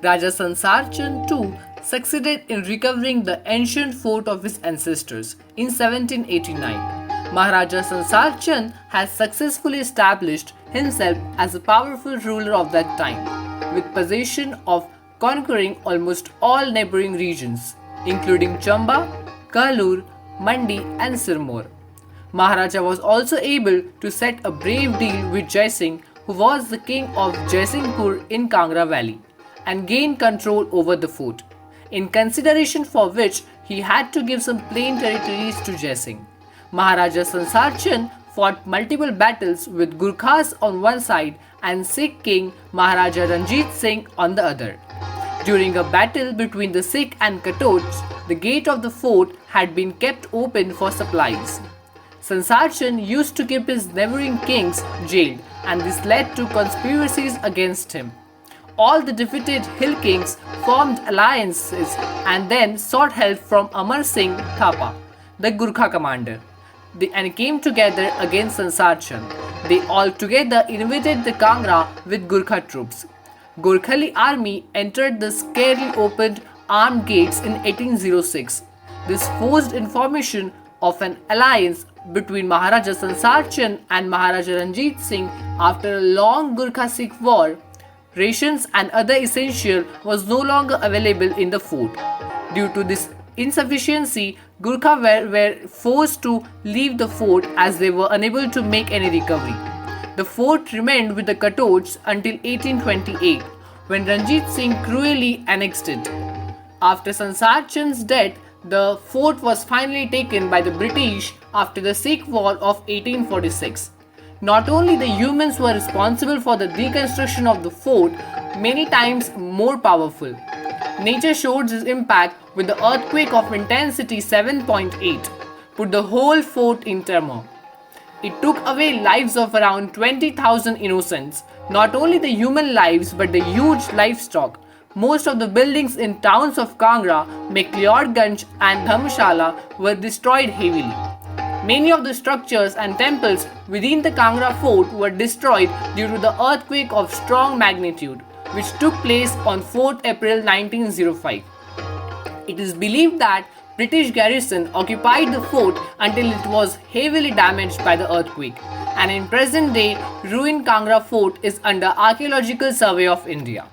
Raja Sansar Chand too succeeded in recovering the ancient fort of his ancestors in 1789. Maharaja Sansar Chand has successfully established himself as a powerful ruler of that time, with possession of conquering almost all neighboring regions, including Chamba, Kalur, Mandi, and Sirmaur. Maharaja was also able to set a brave deal with Jai Singh, who was the king of Jaisinghpur in Kangra Valley, and gain control over the fort, in consideration for which he had to give some plain territories to Jai Singh. Maharaja Sansar Chand fought multiple battles with Gurkhas on one side and Sikh king Maharaja Ranjit Singh on the other. During a battle between the Sikh and Katots, the gate of the fort had been kept open for supplies. Sansar Chand used to keep his neighboring kings jailed, and this led to conspiracies against him. All the defeated hill kings formed alliances and then sought help from Amar Singh Thapa, the Gurkha commander, and came together against Sansar Chand. They all together invaded the Kangra with Gurkha troops. Gorkhali army entered the scarcely opened armed gates in 1806. This forced information of an alliance between Maharaja Sansar Chand and Maharaja Ranjit Singh after a long Gurkha-Sikh war. Rations and other essential was no longer available in the fort. Due to this insufficiency, Gurkha were forced to leave the fort as they were unable to make any recovery. The fort remained with the Katots until 1828, when Ranjit Singh cruelly annexed it. After Sansar Chand's death, the fort was finally taken by the British after the Sikh War of 1846. Not only the humans were responsible for the deconstruction of the fort, many times more powerful. Nature showed its impact with the earthquake of intensity 7.8, put the whole fort in tremor. It took away lives of around 20,000 innocents, not only the human lives but the huge livestock. Most of the buildings in towns of Kangra, McLeodganj and Dharmshala were destroyed heavily. Many of the structures and temples within the Kangra fort were destroyed due to the earthquake of strong magnitude, which took place on 4th April 1905. It is believed that British garrison occupied the fort until it was heavily damaged by the earthquake, and in present day, ruined Kangra fort is under Archaeological Survey of India.